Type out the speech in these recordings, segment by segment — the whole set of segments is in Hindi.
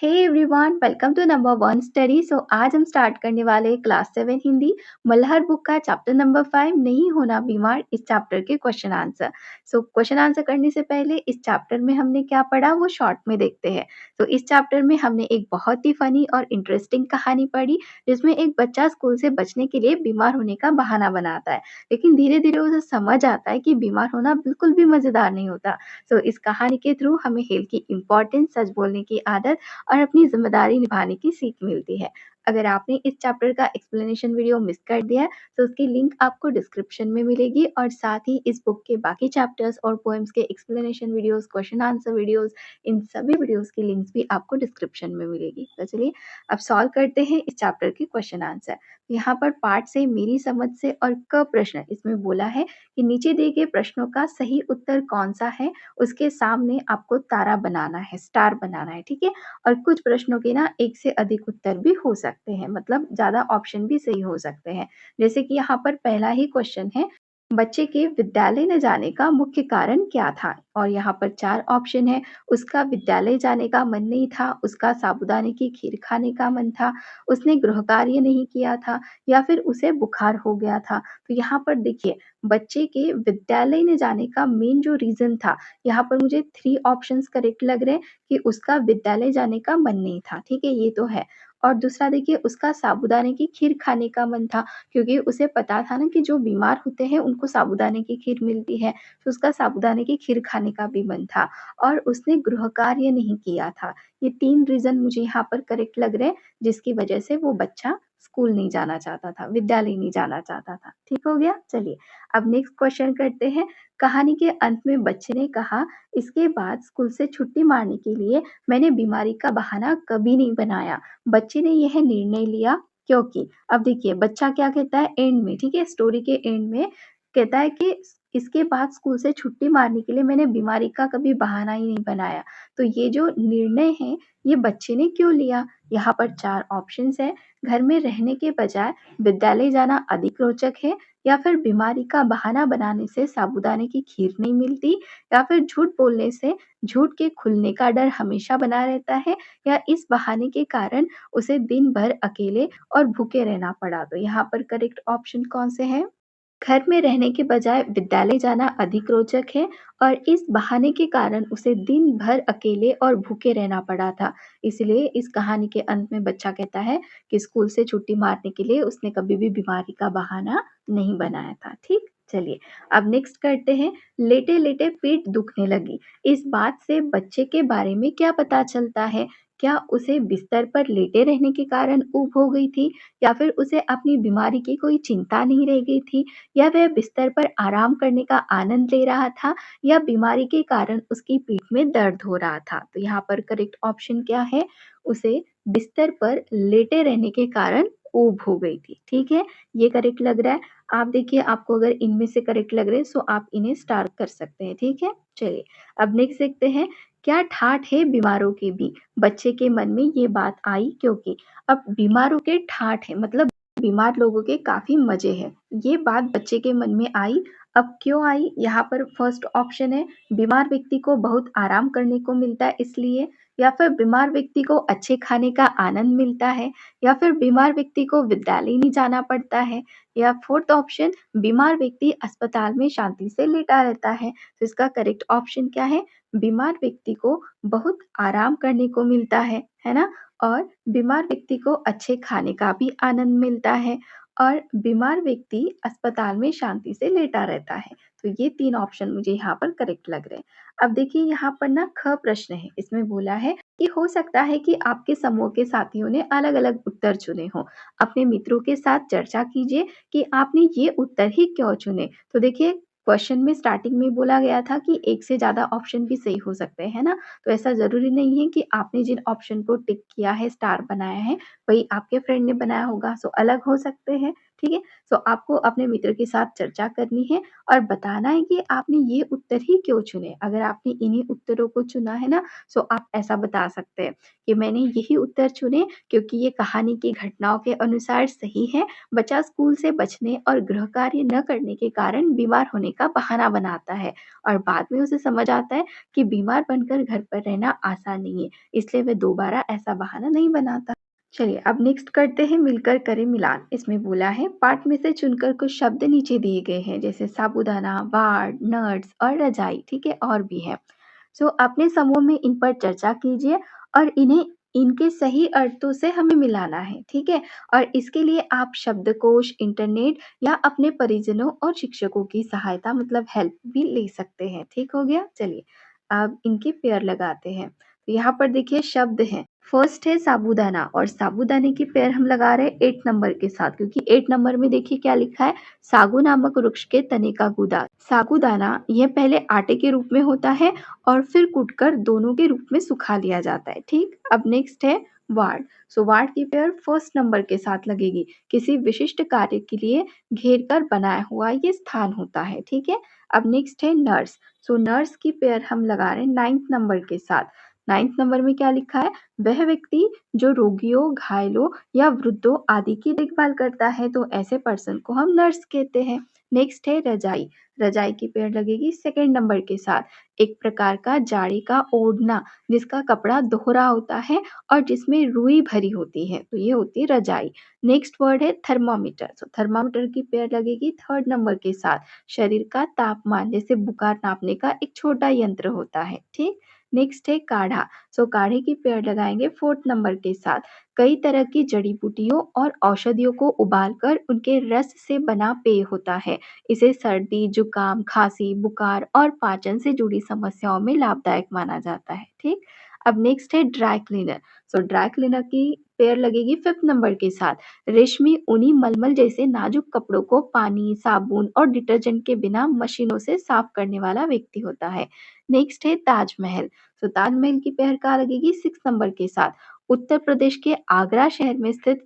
Hey everyone, welcome to number one study. आज हम स्टार्ट करने वाले हैं क्लास 7 हिंदी मल्हार बुक का चैप्टर नंबर 5 नहीं होना बीमार। इस चैप्टर के क्वेश्चन आंसर। क्वेश्चन आंसर करने से पहले इस चैप्टर में हमने क्या पढ़ा वो शॉर्ट में देखते हैं। इस चैप्टर में हमने एक बहुत ही फनी और इंटरेस्टिंग कहानी पढ़ी, जिसमें एक बच्चा स्कूल से बचने के लिए बीमार होने का बहाना बनाता है, लेकिन धीरे धीरे उसे समझ आता है कि बीमार होना बिल्कुल भी मजेदार नहीं होता। इस कहानी के थ्रू हमें हेल्थ की इम्पोर्टेंस, सच बोलने की आदत और अपनी ज़िम्मेदारी निभाने की सीख मिलती है। अगर आपने इस चैप्टर का एक्सप्लेनेशन वीडियो मिस कर दिया है, तो उसकी लिंक आपको डिस्क्रिप्शन में मिलेगी और साथ ही इस बुक के बाकी चैप्टर्स और पोएम्स के explanation videos, question answer videos, इन सभी वीडियोस की लिंक्स भी आपको डिस्क्रिप्शन में मिलेगी। तो चलिए अब सॉल्व करते हैं इस चैप्टर के क्वेश्चन आंसर। यहाँ पर पार्ट से, मेरी समझ से और क प्रश्न इसमें बोला है कि नीचे दिए गए प्रश्नों का सही उत्तर कौन सा है, उसके सामने आपको तारा बनाना है, स्टार बनाना है, ठीक है। और कुछ प्रश्नों के ना एक से अधिक उत्तर भी हो सकते हैं, मतलब ज़्यादा ऑप्शन भी सही हो सकते हैं। जैसे कि यहाँ पर पहला ही क्वेश्चन है, बच्चे के विद्यालय न जाने का मुख्य कारण क्या था? और यहाँ पर 4 ऑप्शन है। उसका विद्यालय जाने का मन नहीं था, उसका साबूदाने की खीर खाने का मन था, उसने गृह कार्य नहीं किया था, या फिर उसे बुखार हो गया था। तो यहाँ पर देखिए, बच्चे के विद्यालय न जाने का मेन जो रीज़न था, यहाँ पर मुझे 3 ऑप्शंस करेक्ट लग रहे हैं कि उसका विद्यालय जाने का मन नहीं था, ठीक है, ये तो है। और दूसरा देखिए, उसका साबूदाने की खीर खाने का मन था, क्योंकि उसे पता था ना कि जो बीमार होते हैं उनको साबूदाने की खीर मिलती है, तो उसका साबूदाने की खीर खाने का भी मन था। और उसने गृह कार्य नहीं किया था। ये 3 रीज़न मुझे यहाँ पर करेक्ट लग रहे हैं, जिसकी वजह से वो बच्चा स्कूल नहीं जाना चाहता था, विद्यालय नहीं जाना चाहता था। ठीक हो गया? चलिए, अब नेक्स्ट क्वेश्चन करते हैं। कहानी के अंत में बच्चे ने कहा, इसके बाद स्कूल से छुट्टी मारने के लिए मैंने बीमारी का बहाना कभी नहीं बनाया। बच्चे ने यह निर्णय लिया क्योंकि, अब देखिए बच्चा क्या कहता है एंड में, ठीक है, स्टोरी के एंड में कहता है कि इसके बाद स्कूल से छुट्टी मारने के लिए मैंने बीमारी का कभी बहाना ही नहीं बनाया। तो ये जो निर्णय है, ये बच्चे ने क्यों लिया? यहाँ पर 4 ऑप्शंस है। घर में रहने के बजाय विद्यालय जाना अधिक रोचक है, या फिर बीमारी का बहाना बनाने से साबूदाने की खीर नहीं मिलती, या फिर झूठ बोलने से झूठ के खुलने का डर हमेशा बना रहता है, या इस बहाने के कारण उसे दिन भर अकेले और भूखे रहना पड़ा। तो यहाँ पर करेक्ट ऑप्शन कौन से हैं? घर में रहने के बजाय विद्यालय जाना अधिक रोचक है, और इस बहाने के कारण उसे दिन भर अकेले और भूखे रहना पड़ा था। इसलिए इस कहानी के अंत में बच्चा कहता है कि स्कूल से छुट्टी मारने के लिए उसने कभी भी बीमारी का बहाना नहीं बनाया था। ठीक, चलिए अब नेक्स्ट करते हैं। लेटे लेटे पीठ दुखने लगी, इस बात से बच्चे के बारे में क्या पता चलता है? क्या उसे बिस्तर पर लेटे रहने के कारण ऊब हो गई थी, या फिर उसे अपनी बीमारी की कोई चिंता नहीं रह गई थी, या वह बिस्तर पर आराम करने का आनंद ले रहा था, या बीमारी के कारण उसकी पीठ में दर्द हो रहा था? तो यहाँ पर करेक्ट ऑप्शन क्या है? उसे बिस्तर पर लेटे रहने के कारण ऊब हो गई थी। ठीक है, ये करेक्ट लग रहा है। आप देखिए, आपको अगर इनमें से करेक्ट लग रहे हैं सो आप इन्हें स्टार कर सकते हैं। ठीक है, चलिए अब नेक्स्ट देखते हैं। क्या ठाठ है बीमारों के भी? बच्चे के मन में ये बात आई क्योंकि, अब बीमारों के ठाठ है मतलब बीमार लोगों के काफ़ी मज़े हैं। ये बात बच्चे के मन में आई। अब क्यों आई? यहाँ पर फर्स्ट ऑप्शन है, बीमार व्यक्ति को बहुत आराम करने को मिलता है इसलिए, या फिर बीमार व्यक्ति को अच्छे खाने का आनंद मिलता है, या फिर बीमार व्यक्ति को विद्यालय नहीं जाना पड़ता है, या फोर्थ ऑप्शन, बीमार व्यक्ति अस्पताल में शांति से लेटा रहता है। तो इसका करेक्ट ऑप्शन क्या है? बीमार व्यक्ति को बहुत आराम करने को मिलता है ना? और बीमार व्यक्ति को अच्छे खाने का भी आनंद मिलता है, और बीमार व्यक्ति अस्पताल में शांति से लेटा रहता है। तो ये 3 ऑप्शन मुझे यहाँ पर करेक्ट लग रहे हैं। अब देखिए, यहाँ पर ना ख प्रश्न है, इसमें बोला है कि हो सकता है कि आपके समूह के साथियों ने अलग-अलग उत्तर चुने हों। अपने मित्रों के साथ चर्चा कीजिए कि आपने ये उत्तर ही क्यों चुने। तो देखिए, क्वेश्चन में स्टार्टिंग में बोला गया था कि एक से ज़्यादा ऑप्शन भी सही हो सकते हैं, है ना? तो ऐसा ज़रूरी नहीं है कि आपने जिन ऑप्शन को टिक किया है, स्टार बनाया है, वही आपके फ्रेंड ने बनाया होगा, सो अलग हो सकते हैं। ठीक है? सो आपको अपने मित्र के साथ चर्चा करनी है और बताना है कि आपने ये उत्तर ही क्यों चुने। अगर आपने इन्हीं उत्तरों को चुना है ना, सो आप ऐसा बता सकते हैं कि मैंने यही उत्तर चुने क्योंकि ये कहानी की घटनाओं के अनुसार सही है। बच्चा स्कूल से बचने और गृह कार्य न करने के कारण बीमार होने का बहाना बनाता है और बाद में उसे समझ आता है कि बीमार बनकर घर पर रहना आसान नहीं है, इसलिए वह दोबारा ऐसा बहाना नहीं बनाता। चलिए अब नेक्स्ट करते हैं मिलकर करें मिलान। इसमें बोला है पाठ में से चुनकर कुछ शब्द नीचे दिए गए हैं जैसे साबूदाना, वार्ड, नट्स और रजाई, ठीक है, और भी है। सो अपने समूह में इन पर चर्चा कीजिए और इन्हें इनके सही अर्थों से हमें मिलाना है, ठीक है? और इसके लिए आप शब्दकोश, इंटरनेट या अपने परिजनों और शिक्षकों की सहायता मतलब हेल्प भी ले सकते हैं। ठीक हो गया? चलिए अब इनके पेयर लगाते हैं। तो यहाँ पर देखिए शब्द हैं। फर्स्ट है साबूदाना और साबूदाने की पेयर हम लगा रहे हैं 8 नंबर के साथ क्योंकि 8 नंबर में देखिए क्या लिखा है, सागू नामक वृक्ष के तने का गूदा। साबूदाना यह पहले आटे के रूप में होता है और फिर कूटकर दोनों के रूप में सुखा लिया जाता है। ठीक, अब नेक्स्ट है वार्ड। सो वार्ड की पेयर फर्स्ट नंबर के साथ लगेगी। किसी विशिष्ट कार्य के लिए घेर कर बनाया हुआ ये स्थान होता है। ठीक है, अब नेक्स्ट है नर्स। सो नर्स की पेयर हम लगा रहे हैं 9th नंबर के साथ। 9th नंबर में क्या लिखा है, वह व्यक्ति जो रोगियों, घायलों या वृद्धों आदि की देखभाल करता है, तो ऐसे पर्सन को हम नर्स कहते हैं। नेक्स्ट है रजाई। रजाई की पेयर लगेगी 2nd नंबर के साथ। एक प्रकार का जाड़े का ओढ़ना जिसका कपड़ा दोहरा होता है और जिसमें रुई भरी होती है, तो ये होती है रजाई। नेक्स्ट वर्ड है थर्मामीटर। तो थर्मामीटर की पेयर लगेगी 3rd नंबर के साथ। शरीर का तापमान जैसे बुखार नापने का एक छोटा यंत्र होता है। ठीक, नेक्स्ट है काढ़ा। सो काढ़े की पेयर लगाएंगे 4th नंबर के साथ। कई तरह की जड़ी बूटियों और औषधियों को उबालकर उनके रस से बना पेय होता है। इसे सर्दी, जुकाम, खांसी, बुखार और पाचन से जुड़ी समस्याओं में लाभदायक माना जाता है। ठीक, अब नेक्स्ट है ड्राई क्लीनर। सो ड्राई क्लीनर की पेयर लगेगी 5th नंबर के साथ। रेशमी, ऊनी, मलमल जैसे नाजुक कपड़ों को पानी, साबुन और डिटर्जेंट के बिना मशीनों से साफ करने वाला व्यक्ति होता है। नेक्स्ट है ताजमहल। तो ताजमहल की पेयर कहाँ लगेगी, 6 नंबर के साथ। उत्तर प्रदेश के आगरा शहर में स्थित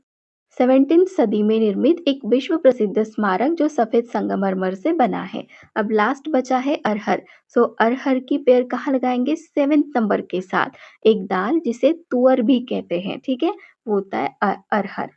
17वीं सदी में निर्मित एक विश्व प्रसिद्ध स्मारक जो सफेद संगमरमर से बना है। अब लास्ट बचा है अरहर। सो अरहर की पेड़ कहाँ लगाएंगे, 7th नंबर के साथ। एक दाल जिसे तुअर भी कहते हैं, ठीक है, वो होता है अरहर।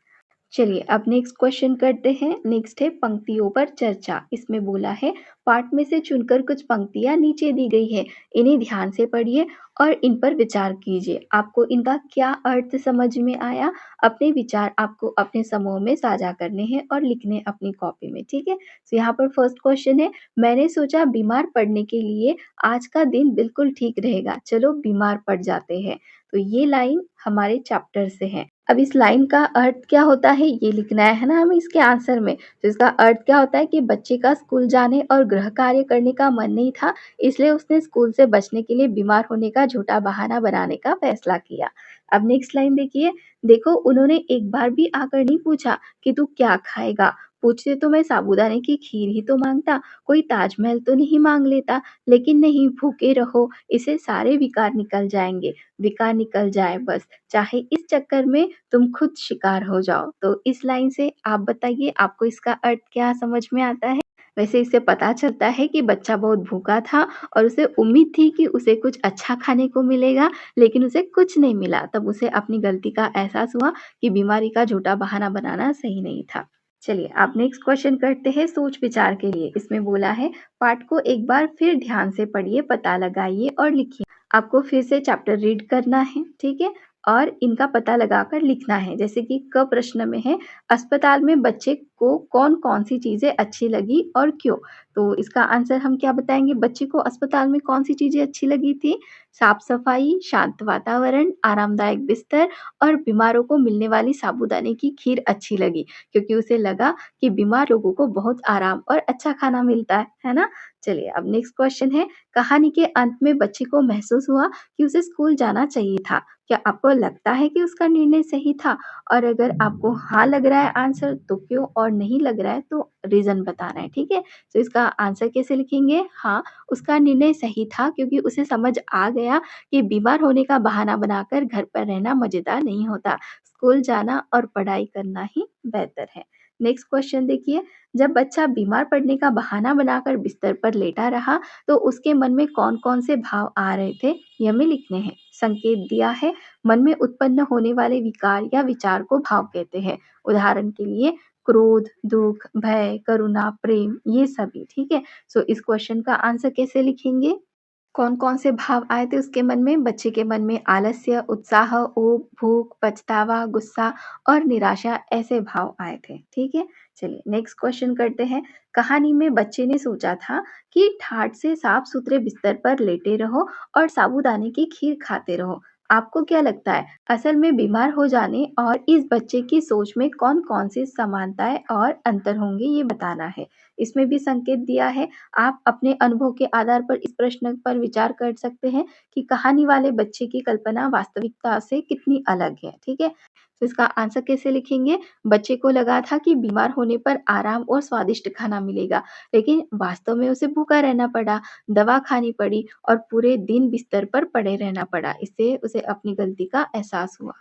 चलिए अब नेक्स्ट क्वेश्चन करते हैं। नेक्स्ट है पंक्तियों पर चर्चा। इसमें बोला है पाठ में से चुनकर कुछ पंक्तियां नीचे दी गई है, इन्हें ध्यान से पढ़िए और इन पर विचार कीजिए। आपको इनका क्या अर्थ समझ में आया, अपने विचार आपको अपने समूह में साझा करने हैं और लिखने अपनी कॉपी में। ठीक है, तो यहाँ पर फर्स्ट क्वेश्चन है, मैंने सोचा बीमार पड़ने के लिए आज का दिन बिल्कुल ठीक रहेगा, चलो बीमार पड़ जाते हैं। तो ये लाइन हमारे चैप्टर से है। अब इस लाइन का अर्थ क्या होता है ये लिखना है ना हमें इसके आंसर में। तो इसका अर्थ क्या होता है कि बच्चे का स्कूल जाने और गृह कार्य करने का मन नहीं था, इसलिए उसने स्कूल से बचने के लिए बीमार होने का झूठा बहाना बनाने का फैसला किया। अब नेक्स्ट लाइन देखिए, देखो उन्होंने एक बार भी आकर नहीं पूछा कि तू क्या खाएगा, पूछते तो मैं साबूदाने की खीर ही तो मांगता, कोई ताजमहल तो नहीं मांग लेता। लेकिन नहीं, भूखे रहो, इससे सारे विकार निकल जाएंगे। विकार निकल जाए बस, चाहे इस चक्कर में तुम खुद शिकार हो जाओ। तो इस लाइन से आप बताइए आपको इसका अर्थ क्या समझ में आता है? वैसे इससे पता चलता है कि बच्चा बहुत भूखा था और उसे उम्मीद थी कि उसे कुछ अच्छा खाने को मिलेगा, लेकिन उसे कुछ नहीं मिला। तब उसे अपनी गलती का एहसास हुआ कि बीमारी का झूठा बहाना बनाना सही नहीं था। चलिए आप नेक्स्ट क्वेश्चन करते हैं सोच विचार के लिए। इसमें बोला है पाठ को एक बार फिर ध्यान से पढ़िए, पता लगाइए और लिखिए। आपको फिर से चैप्टर रीड करना है, ठीक है, और इनका पता लगाकर लिखना है। जैसे कि क प्रश्न में है, अस्पताल में बच्चे को कौन-कौन सी चीज़ें अच्छी लगी और क्यों? तो इसका आंसर हम क्या बताएँगे, बच्चे को अस्पताल में कौन-सी चीज़ें अच्छी लगी थी? साफ-सफाई, शांत वातावरण, आरामदायक बिस्तर और बीमारों को मिलने वाली साबूदाने की खीर अच्छी लगी, क्योंकि उसे लगा कि बीमार लोगों को बहुत आराम और अच्छा खाना मिलता है ना? चलिए अब नेक्स्ट क्वेश्चन है, कहानी के अंत में बच्चे को महसूस हुआ कि उसे स्कूल जाना चाहिए था। क्या आपको लगता है कि उसका निर्णय सही था? और अगर आपको हाँ लग रहा है आंसर तो क्यों, और नहीं लग रहा है तो रीज़न बताना है, ठीक है? तो इसका आंसर कैसे लिखेंगे? हाँ, उसका निर्णय सही था क्योंकि उसे समझ आ गया कि बीमार होने का बहाना बनाकर घर पर रहना मज़ेदार नहीं होता। स्कूल जाना और पढ़ाई करना ही बेहतर है। नेक्स्ट क्वेश्चन देखिए, जब बच्चा बीमार पड़ने का बहाना बनाकर बिस्तर पर लेटा रहा, तो उसके मन में कौन-कौन से भाव आ रहे थे, ये हमें लिखने हैं। संकेत दिया है, मन में उत्पन्न होने वाले विकार या विचार को भाव कहते हैं। उदाहरण के लिए क्रोध, दुःख, भय, करुणा, प्रेम, ये सभी, ठीक है? सो इस क्वेश्चन का आंसर कैसे लिखेंगे? कौन-कौन से भाव आए थे उसके मन में? बच्चे के मन में आलस्य, उत्साह, ऊब, भूख, पछतावा, गुस्सा और निराशा ऐसे भाव आए थे, ठीक है? चलिए नेक्स्ट क्वेश्चन करते हैं। कहानी में बच्चे ने सोचा था कि ठाठ से साफ-सुथरे बिस्तर पर लेटे रहो और साबूदाने की खीर खाते रहो। आपको क्या लगता है, असल में बीमार हो जाने और इस बच्चे की सोच में कौन-कौन सी समानताएँ और अंतर होंगे, ये बताना है। इसमें भी संकेत दिया है। आप अपने अनुभव के आधार पर इस प्रश्न पर विचार कर सकते हैं कि कहानी वाले बच्चे की कल्पना वास्तविकता से कितनी अलग है, ठीक है? तो इसका आंसर कैसे लिखेंगे? बच्चे को लगा था कि बीमार होने पर आराम और स्वादिष्ट खाना मिलेगा, लेकिन वास्तव में उसे भूखा रहना पड़ा, दवा खानी पड़ी और पूरे दिन बिस्तर पर पड़े रहना पड़ा। इससे उसे अपनी गलती का एहसास हुआ।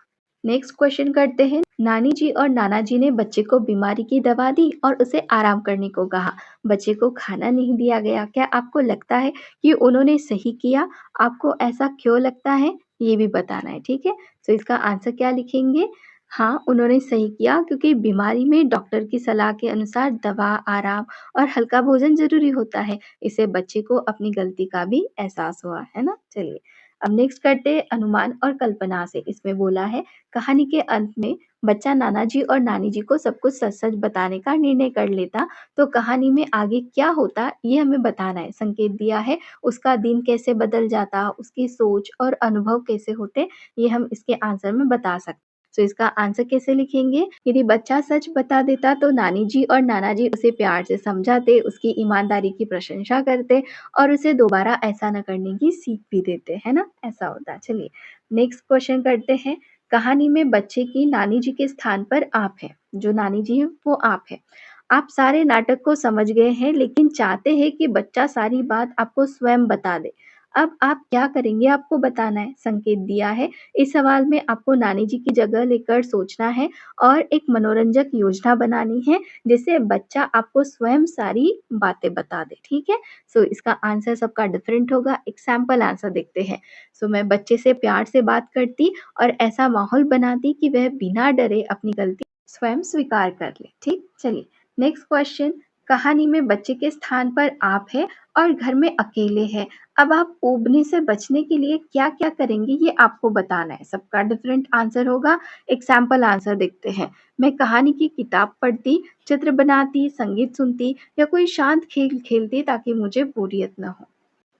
नेक्स्ट क्वेश्चन करते हैं। नानी जी और नाना जी ने बच्चे को बीमारी की दवा दी और उसे आराम करने को कहा। बच्चे को खाना नहीं दिया गया। क्या आपको लगता है कि उन्होंने सही किया? आपको ऐसा क्यों लगता है? ये भी बताना है, ठीक है? तो इसका आंसर क्या लिखेंगे? हाँ, उन्होंने सही किया क्योंकि बीमारी में डॉक्टर की सलाह के अनुसार दवा, आराम और हल्का भोजन ज़रूरी होता है। इससे बच्चे को अपनी गलती का भी एहसास हुआ, है ना? चलिए, अब नेक्स्ट करते हैं अनुमान और कल्पना से। इसमें बोला है कहानी के अंत में बच्चा नाना जी और नानी जी को सब कुछ सच-सच बताने का निर्णय कर लेता, तो कहानी में आगे क्या होता ये हमें बताना है। संकेत दिया है, उसका दिन कैसे बदल जाता, उसकी सोच और अनुभव कैसे होते, ये हम इसके आंसर में बता सकते हैं। तो इसका आंसर कैसे लिखेंगे? यदि बच्चा सच बता देता तो नानी जी और नाना जी उसे प्यार से समझाते, उसकी ईमानदारी की प्रशंसा करते और उसे दोबारा ऐसा न करने की सीख भी देते, है ना? ऐसा होता। चलिए नेक्स्ट क्वेश्चन करते हैं। कहानी में बच्चे की नानी जी के स्थान पर आप हैं, जो नानी जी हैं वो आप हैं। आप सारे नाटक को समझ गए हैं लेकिन चाहते हैं कि बच्चा सारी बात आपको स्वयं बता दे। अब आप क्या करेंगे आपको बताना है, संकेत दिया है। इस सवाल में आपको नानी जी की जगह लेकर सोचना है और एक मनोरंजक योजना बनानी है जिससे बच्चा आपको स्वयं सारी बातें बता दे, ठीक है? सो इसका आंसर सबका डिफरेंट होगा। एक सैंपल आंसर देखते हैं। सो मैं बच्चे से प्यार से बात करती और ऐसा माहौल बनाती कि वह बिना डरे अपनी गलती स्वयं स्वीकार कर ले, ठीक? चलिए नेक्स्ट क्वेश्चन। कहानी में बच्चे के स्थान पर आप हैं और घर में अकेले हैं। अब आप ऊबने से बचने के लिए क्या-क्या करेंगे ये आपको बताना है। सबका डिफरेंट आंसर होगा। एक सैंपल आंसर देखते हैं। मैं कहानी की किताब पढ़ती, चित्र बनाती, संगीत सुनती या कोई शांत खेल खेलती ताकि मुझे बोरियत न हो।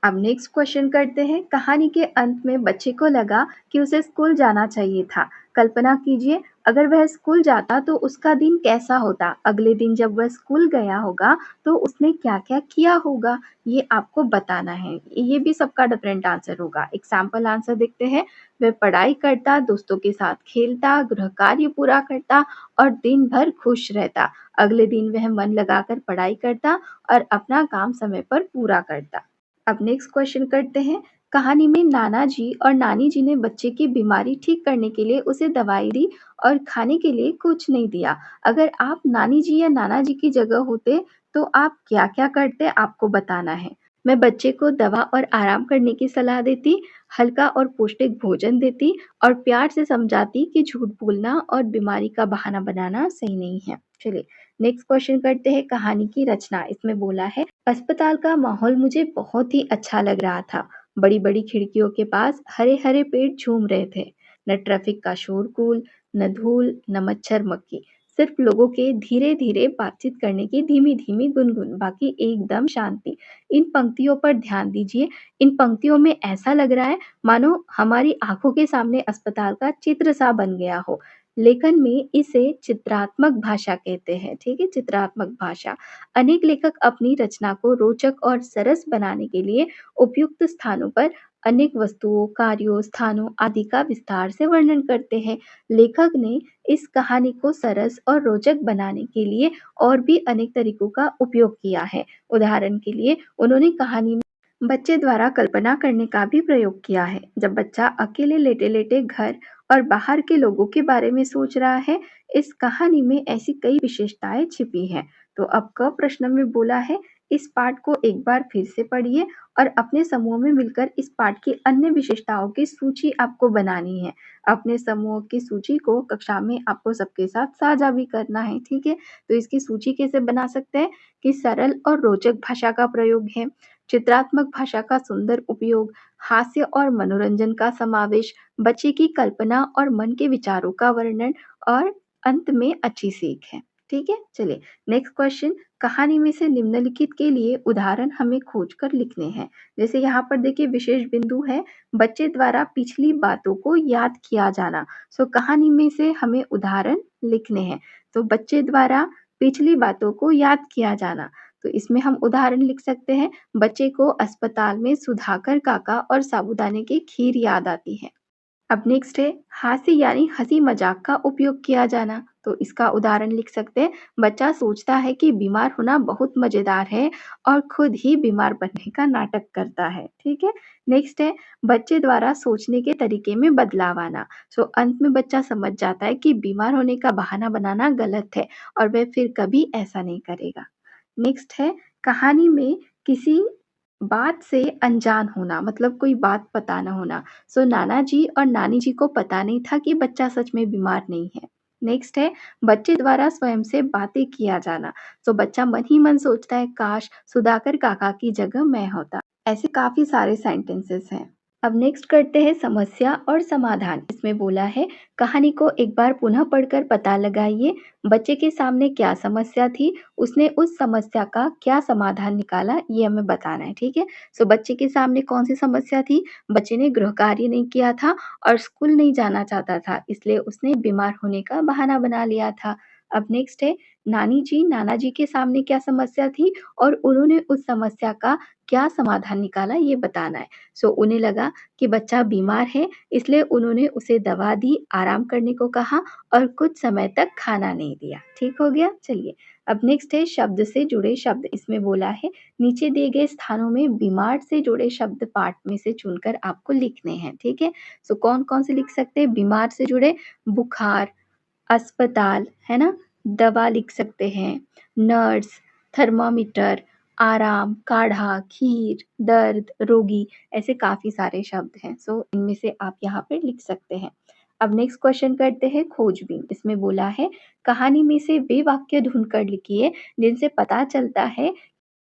अब नेक्स्ट क्वेश्चन करते हैं। कहानी के अंत में बच्चे को लगा कि उसे स्कूल जाना चाहिए था। कल्पना कीजिए अगर वह स्कूल जाता तो उसका दिन कैसा होता? अगले दिन जब वह स्कूल गया होगा तो उसने क्या-क्या किया होगा? ये आपको बताना है। ये भी सबका डिफरेंट आंसर होगा। एक सैंपल आंसर देखते हैं। वह पढ़ाई करता, दोस्तों के साथ खेलता, गृह कार्य पूरा करता और दिन भर खुश रहता। अगले दिन वह मन लगाकर पढ़ाई करता और अपना काम समय पर पूरा करता। अब नेक्स्ट क्वेश्चन करते हैं। कहानी में नाना जी और नानी जी ने बच्चे की बीमारी ठीक करने के लिए उसे दवाई दी और खाने के लिए कुछ नहीं दिया। अगर आप नानी जी या नाना जी की जगह होते तो आप क्या-क्या करते आपको बताना है। मैं बच्चे को दवा और आराम करने की सलाह देती, हल्का और पौष्टिक भोजन देती और प्यार से समझाती कि झूठ बोलना और बीमारी का बहाना बनाना सही नहीं है। चलिए नेक्स्ट क्वेश्चन करते हैं। कहानी की रचना। इसमें बोला है अस्पताल का माहौल मुझे बहुत ही अच्छा लग रहा था। बड़ी-बड़ी खिड़कियों के पास हरे-हरे पेड़ झूम रहे थे। न ट्रैफिक का शोरगुल, न धूल, न मच्छर मक्खी। सिर्फ लोगों के धीरे-धीरे बातचीत करने की धीमी-धीमी गुनगुन, बाकी एकदम शांति। इन पंक्तियों पर ध्यान दीजिए। इन पंक्तियों में ऐसा लग रहा है मानो हमारी आँखों के सामने अस्पताल का चित्र सा बन गया हो। लेखन में इसे चित्रात्मक भाषा कहते हैं, ठीक है? चित्रात्मक भाषा। अनेक लेखक अपनी रचना को रोचक और सरस बनाने के लिए उपयुक्त स्थानों पर अनेक वस्तुओं, कार्यों, स्थानों आदि का विस्तार से वर्णन करते हैं। लेखक ने इस कहानी को सरस और रोचक बनाने के लिए और भी अनेक तरीकों का उपयोग किया है। उदाहरण के लिए उन्होंने कहानी में बच्चे द्वारा कल्पना करने का भी प्रयोग किया है। जब बच्चा अकेले लेटे-लेटे घर और बाहर के लोगों के बारे में सोच रहा है, इस कहानी में ऐसी कई विशेषताएं छिपी हैं। तो अब क प्रश्न में बोला है, इस पाठ को एक बार फिर से पढ़िए और अपने समूह में मिलकर इस पाठ की अन्य विशेषताओं की सूची आपको बनानी है। अपने समूह की सूची को कक्षा में आपको सबके साथ साझा भी करना है, ठीक है? तो इसकी सूची कैसे बना सकते हैं कि सरल और रोचक भाषा का प्रयोग है, चित्रात्मक भाषा का सुंदर उपयोग, हास्य और मनोरंजन का समावेश, बच्चे की कल्पना और मन के विचारों का वर्णन और अंत में अच्छी सीख है। ठीक है? चलिए नेक्स्ट क्वेश्चन, कहानी में से निम्नलिखित के लिए उदाहरण हमें खोजकर लिखने हैं। जैसे यहाँ पर देखिए विशेष बिंदु है, बच्चे द्वारा पिछली बातों को याद किया जाना। सो कहानी में से हमें उदाहरण लिखने हैं। तो बच्चे द्वारा पिछली बातों को याद किया जाना। तो इसमें हम उदाहरण लिख सकते हैं, बच्चे को अस्पताल में सुधाकर काका और साबूदाने की खीर याद आती है। अब नेक्स्ट है, हास्य यानी हंसी मजाक का उपयोग किया जाना। तो इसका उदाहरण लिख सकते हैं, बच्चा सोचता है कि बीमार होना बहुत मजेदार है और खुद ही बीमार बनने का नाटक करता है। ठीक है? नेक्स्ट है, बच्चे द्वारा सोचने के तरीके में बदलाव आना। सो अंत में बच्चा समझ जाता है कि बीमार होने का बहाना बनाना गलत है और वह फिर कभी ऐसा नहीं करेगा। नेक्स्ट है, कहानी में किसी बात से अनजान होना, मतलब कोई बात पता न होना। सो नाना जी और नानी जी को पता नहीं था कि बच्चा सच में बीमार नहीं है। नेक्स्ट है, बच्चे द्वारा स्वयं से बातें किया जाना। तो बच्चा मन ही मन सोचता है, काश सुधाकर काका की जगह मैं होता। ऐसे काफी सारे सेंटेंसेस हैं। अब नेक्स्ट करते हैं समस्या और समाधान। इसमें बोला है, कहानी को एक बार पुनः पढ़कर पता लगाइए, बच्चे के सामने क्या समस्या थी, उसने उस समस्या का क्या समाधान निकाला, ये हमें बताना है। ठीक है? सो बच्चे के सामने कौन सी समस्या थी? बच्चे ने गृह कार्य नहीं किया था और स्कूल नहीं जाना चाहता था, इसलिए उसने बीमार होने का बहाना बना लिया था। अब नेक्स्ट है, नानी जी नाना जी के सामने क्या समस्या थी और उन्होंने उस समस्या का क्या समाधान निकाला, ये बताना है। सो उन्हें लगा कि बच्चा बीमार है, इसलिए उन्होंने उसे दवा दी, आराम करने को कहा और कुछ समय तक खाना नहीं दिया। ठीक हो गया? चलिए अब नेक्स्ट है शब्द से जुड़े शब्द। इसमें बोला है, नीचे दिए गए स्थानों में बीमार से जुड़े शब्द पाठ में से चुनकर आपको लिखने हैं। ठीक है? सो कौन-कौन से लिख सकते हैं बीमार से जुड़े? बुखार, अस्पताल, है ना? दवा लिख सकते हैं, नर्स, थर्मामीटर, आराम, काढ़ा, खीर, दर्द, रोगी, ऐसे काफ़ी सारे शब्द हैं। सो इनमें से आप यहाँ पे लिख सकते हैं। अब नेक्स्ट क्वेश्चन करते हैं खोजबीन। इसमें बोला है, कहानी में से वे वाक्य ढूँढ कर लिखिए जिनसे पता चलता है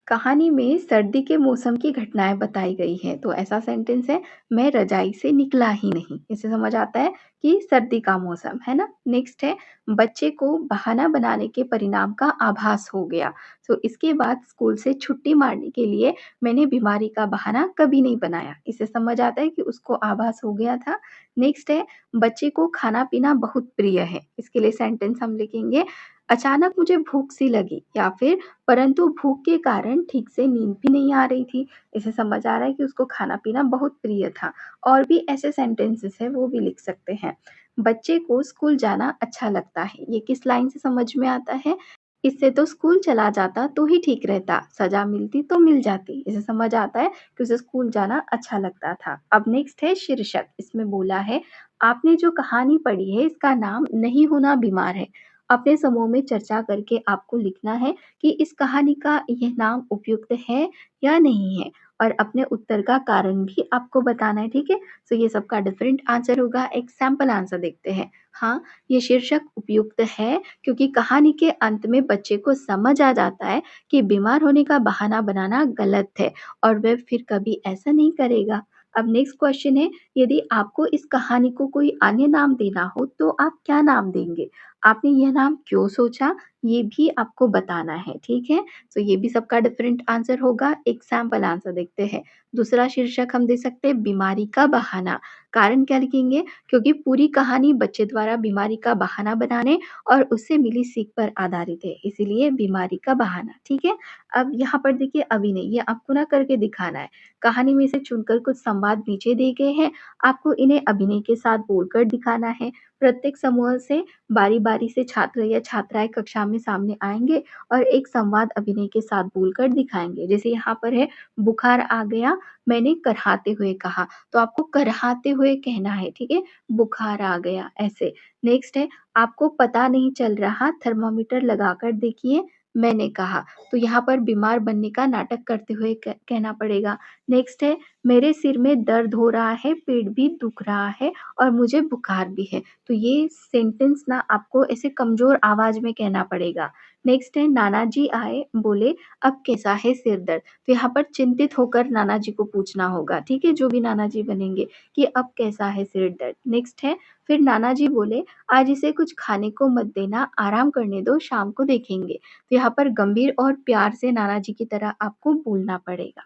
कहानी में सर्दी के मौसम की घटनाएँ बताई गई हैं। तो ऐसा सेंटेंस है, मैं रज़ाई से निकला ही नहीं। इससे समझ आता है कि सर्दी का मौसम, है ना? नेक्स्ट है, बच्चे को बहाना बनाने के परिणाम का आभास हो गया। तो इसके बाद स्कूल से छुट्टी मारने के लिए मैंने बीमारी का बहाना कभी नहीं बनाया। इससे समझ आता है कि उसको आभास हो गया था। नेक्स्ट है, बच्चे को खाना-पीना बहुत प्रिय है। इसके लिए सेंटेंस हम लिखेंगे, अचानक मुझे भूख सी लगी, या फिर परंतु भूख के कारण ठीक से नींद भी नहीं आ रही थी। इससे समझ आ रहा है कि उसको खाना-पीना बहुत प्रिय था। और भी ऐसे सेंटेंसेस हैं, वो भी लिख सकते हैं। बच्चे को स्कूल जाना अच्छा लगता है। ये किस लाइन से समझ में आता है? इससे तो स्कूल चला जाता तो ही ठीक रहता, सज़ा मिलती तो मिल जाती। इससे समझ आता है कि उसे स्कूल जाना अच्छा लगता था। अब नेक्स्ट है शीर्षक। इसमें बोला है, आपने जो कहानी पढ़ी है इसका नाम नहीं होना बीमार है। अपने समूह में चर्चा करके आपको लिखना है कि इस कहानी का यह नाम उपयुक्त है या नहीं है, और अपने उत्तर का कारण भी आपको बताना है। ठीक है? तो ये सबका डिफरेंट आंसर होगा। एक सैंपल आंसर देखते हैं। हाँ, ये शीर्षक उपयुक्त है क्योंकि कहानी के अंत में बच्चे को समझ आ जाता है कि बीमार होने का बहाना बनाना गलत है और वह फिर कभी ऐसा नहीं करेगा। अब नेक्स्ट क्वेश्चन है, यदि आपको इस कहानी को कोई अन्य नाम देना हो तो आप क्या नाम देंगे? आपने यह नाम क्यों सोचा, ये भी आपको बताना है। ठीक है? तो ये भी सबका डिफरेंट आंसर होगा। एक सैंपल आंसर देखते हैं। दूसरा शीर्षक हम दे सकते हैं बीमारी का बहाना। कारण क्या लिखेंगे? क्योंकि पूरी कहानी बच्चे द्वारा बीमारी का बहाना बनाने और उससे मिली सीख पर आधारित है, इसीलिए बीमारी का बहाना। ठीक है? अब यहाँ पर देखिए अभिनय, ये आपको ना करके दिखाना है। कहानी में से चुनकर कुछ संवाद नीचे दिए गए हैं, आपको इन्हें अभिनय के साथ बोलकर दिखाना है। प्रत्येक समूह से बारी-बारी बारी-बारी से छात्र या छात्राएँ कक्षा में सामने आएँगे और एक संवाद अभिनय के साथ बोलकर दिखाएँगे। जैसे यहाँ पर है, बुखार आ गया, मैंने करहाते हुए कहा, तो आपको करहाते हुए कहना है, ठीक है? बुखार आ गया, ऐसे। नेक्स्ट है, आपको पता नहीं चल रहा, थर्मामीटर लगाकर देखिए, मैंने कहा। तो यहाँ पर बीमार बनने का नाटक करते हुए कहना पड़ेगा। नेक्स्ट है, मेरे सिर में दर्द हो रहा है, पेट भी दुख रहा है और मुझे बुखार भी है। तो ये सेंटेंस ना आपको ऐसे कमज़ोर आवाज़ में कहना पड़ेगा। नेक्स्ट है, नाना जी आए, बोले, अब कैसा है सिर दर्द? तो यहाँ पर चिंतित होकर नाना जी को पूछना होगा, ठीक है? जो भी नाना जी बनेंगे कि अब कैसा है सिर दर्द? नेक्स्ट है, फिर नाना जी बोले, आज इसे कुछ खाने को मत देना, आराम करने दो, शाम को देखेंगे। तो यहाँ पर गंभीर और प्यार से नाना जी की तरह आपको बोलना पड़ेगा।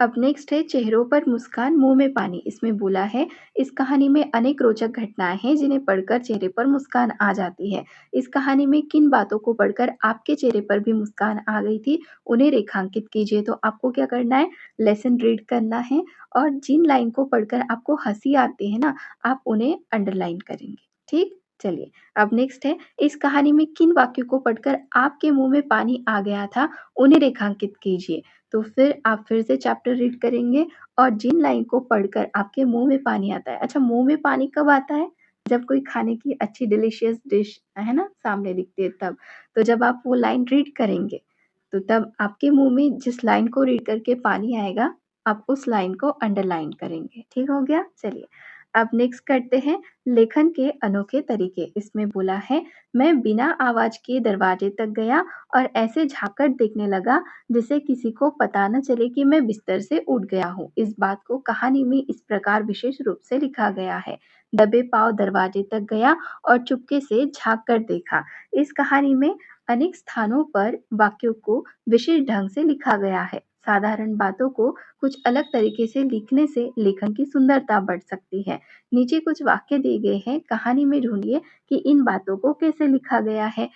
अब नेक्स्ट है, चेहरों पर मुस्कान, मुँह में पानी। इसमें बोला है, इस कहानी में अनेक रोचक घटनाएँ हैं जिन्हें पढ़कर चेहरे पर मुस्कान आ जाती है। इस कहानी में किन बातों को पढ़कर आपके चेहरे पर भी मुस्कान आ गई थी, उन्हें रेखांकित कीजिए। तो आपको क्या करना है, लेसन रीड करना है और जिन लाइन को पढ़कर आपको हँसी आती है ना, आप उन्हें अंडरलाइन करेंगे। ठीक? चलिए, अब नेक्स्ट है, इस कहानी में किन वाक्यों को पढ़कर आपके मुँह में पानी आ गया था, उन्हें रेखांकित कीजिए। तो फिर आप फिर से चैप्टर रीड करेंगे और जिन लाइन को पढ़कर आपके मुँह में पानी आता है। अच्छा, मुँह में पानी कब आता है? जब कोई खाने की अच्छी डिलीशियस डिश है ना सामने दिखती है तब। तो जब आप वो लाइन रीड करेंगे, तो तब आपके मुँह में जिस लाइन को रीड करके पानी आएगा, आप उस लाइन को अंडरलाइन करेंगे। ठीक हो गया? चलिए, अब नेक्स्ट करते हैं लेखन के अनोखे तरीके। इसमें बोला है, मैं बिना आवाज़ किए दरवाजे तक गया और ऐसे झाँक कर देखने लगा जिससे किसी को पता न चले कि मैं बिस्तर से उठ गया हूँ। इस बात को कहानी में इस प्रकार विशेष रूप से लिखा गया है, दबे पाँव दरवाजे तक गया और चुपके से झाँक कर देखा। इस कहानी में अनेक स्थानों पर वाक्यों को विशेष ढंग से लिखा गया है। साधारण बातों को कुछ अलग तरीके से लिखने से लेखन की सुंदरता बढ़ सकती है। नीचे कुछ वाक्य दिए गए हैं, कहानी में ढूंढिए कि इन बातों को कैसे लिखा गया है।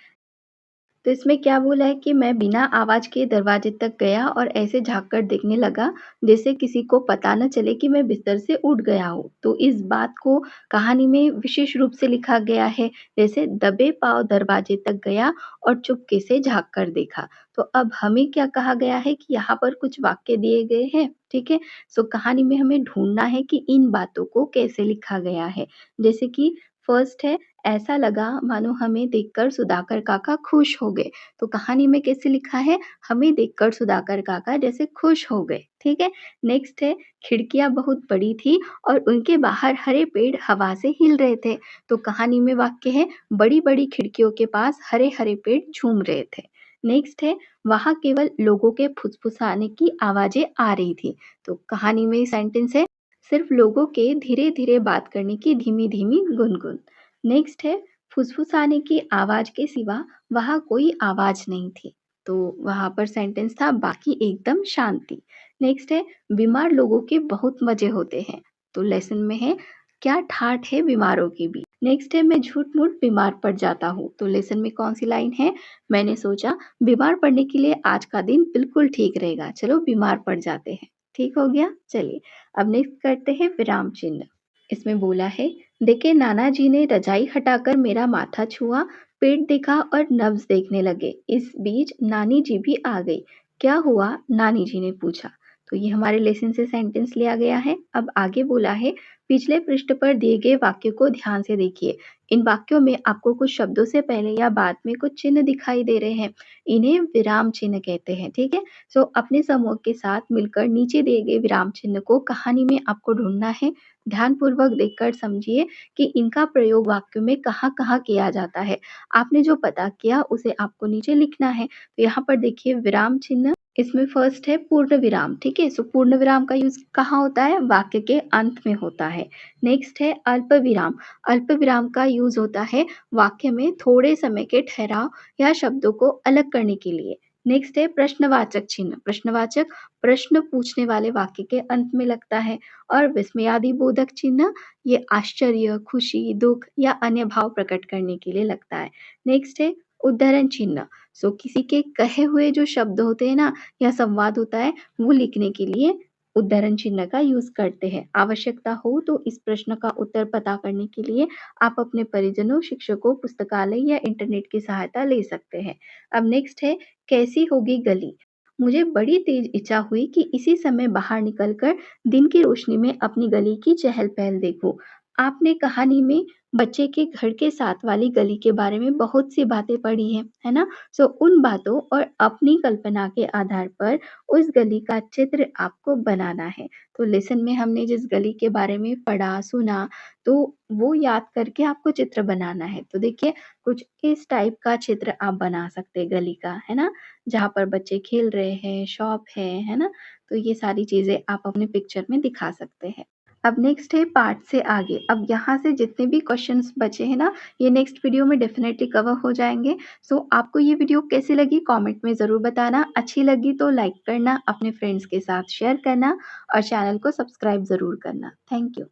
तो इसमें क्या बोला है कि मैं बिना आवाज़ के दरवाजे तक गया और ऐसे झाँक कर देखने लगा, जैसे किसी को पता न चले कि मैं बिस्तर से उठ गया हूँ। तो इस बात को कहानी में विशेष रूप से लिखा गया है, जैसे दबे पाँव दरवाजे तक गया और चुपके से झाँक कर देखा। तो अब हमें क्या कहा गया है कि यहाँ पर कुछ वाक्य दिए गए हैं, ठीक है? सो कहानी में हमें ढूँढना है कि इन बातों को कैसे लिखा गया है। जैसे कि फर्स्ट है, ऐसा लगा मानो हमें देखकर सुधाकर काका खुश हो गए। तो कहानी में कैसे लिखा है? हमें देखकर सुधाकर काका जैसे खुश हो गए, ठीक है? नेक्स्ट है, खिड़कियाँ बहुत बड़ी थी और उनके बाहर हरे पेड़ हवा से हिल रहे थे। तो कहानी में वाक्य है, बड़ी-बड़ी खिड़कियों के पास हरे-हरे पेड़ झूम रहे थे। नेक्स्ट है, वहाँ केवल लोगों के फुसफुसाने की आवाज़ें आ रही थी। तो कहानी में सेंटेंस है, सिर्फ लोगों के धीरे-धीरे बात करने की धीमी-धीमी गुनगुन। नेक्स्ट है, फुसफुसाने की आवाज़ के सिवा वहाँ कोई आवाज़ नहीं थी। तो वहाँ पर सेंटेंस था, बाकी एकदम शांति। नेक्स्ट है, बीमार लोगों के बहुत मज़े होते हैं। तो लेसन में है, क्या ठाठ है बीमारों की भी। नेक्स्ट है, मैं झूठ-मूठ बीमार पड़ जाता हूँ। तो लेसन में कौन सी लाइन है? मैंने सोचा बीमार पड़ने के लिए आज का दिन बिल्कुल ठीक रहेगा। चलो बीमार पड़ जाते हैं। ठीक हो गया? चलिए, अब नेक्स्ट करते हैं विराम चिन्ह। इसमें बोला है, देखे नाना जी ने रजाई हटाकर मेरा माथा छुआ, पेट देखा और नब्ज देखने लगे। इस बीच नानी जी भी आ गई। क्या हुआ? नानी जी ने पूछा। तो ये हमारे लेसन से सेंटेंस लिया गया है। अब आगे बोला है, पिछले पृष्ठ पर दिए गए वाक्यों को ध्यान से देखिए। इन वाक्यों में आपको कुछ शब्दों से पहले या बाद में कुछ चिन्ह दिखाई दे रहे हैं। इन्हें विराम चिन्ह कहते हैं, ठीक है? सो अपने समूह के साथ मिलकर नीचे दिए गए विराम चिन्ह को कहानी में आपको ढूंढना है। ध्यानपूर्वक देखकर समझिए कि इनका प्रयोग वाक्य में कहाँ-कहाँ किया जाता है। आपने जो पता किया उसे आपको नीचे लिखना है। तो यहाँ पर देखिए विराम चिन्ह, इसमें फर्स्ट है पूर्ण विराम, ठीक है? सो पूर्ण विराम का यूज़ कहाँ होता है? वाक्य के अंत में होता है। नेक्स्ट है अल्प विराम। अल्प विराम का यूज़ होता है वाक्य में थोड़े समय के ठहराव या शब्दों को अलग करने के लिए। नेक्स्ट है प्रश्नवाचक चिन्ह। प्रश्नवाचक प्रश्न पूछने वाले वाक्य के अंत में लगता है। और विस्मयादिबोधक चिन्ह, ये आश्चर्य, खुशी, दुःख या अन्य भाव प्रकट करने के लिए लगता है। नेक्स्ट है उद्धरण चिन्ह। सो किसी के कहे हुए जो शब्द होते हैं ना या संवाद होता है, वो लिखने के लिए उद्धरण चिन्ह का यूज़ करते हैं। आवश्यकता हो तो इस प्रश्न का उत्तर पता करने के लिए आप अपने परिजनों, शिक्षकों, पुस्तकालय या इंटरनेट की सहायता ले सकते हैं। अब नेक्स्ट है, कैसी होगी गली? मुझे बड़ी तेज इच्छा हुई कि इसी समय बाहर निकलकर दिन की रोशनी में अपनी गली की चहल-पहल देखूं। आपने कहानी में बच्चे के घर के साथ वाली गली के बारे में बहुत सी बातें पढ़ी हैं, है ना? सो उन बातों और अपनी कल्पना के आधार पर उस गली का चित्र आपको बनाना है। तो लेसन में हमने जिस गली के बारे में पढ़ा, सुना, तो वो याद करके आपको चित्र बनाना है। तो देखिए, कुछ इस टाइप का चित्र आप बना सकते हैं गली का, है ना? जहाँ पर बच्चे खेल रहे हैं, शॉप है ना? तो ये सारी चीज़ें आप अपने पिक्चर में दिखा सकते हैं। अब नेक्स्ट है पार्ट से आगे। अब यहाँ से जितने भी क्वेश्चंस बचे हैं ना, ये नेक्स्ट वीडियो में डेफ़िनेटली कवर हो जाएँगे। सो आपको ये वीडियो कैसी लगी कमेंट में ज़रूर बताना। अच्छी लगी तो लाइक करना, अपने फ्रेंड्स के साथ शेयर करना और चैनल को सब्सक्राइब ज़रूर करना। Thank you.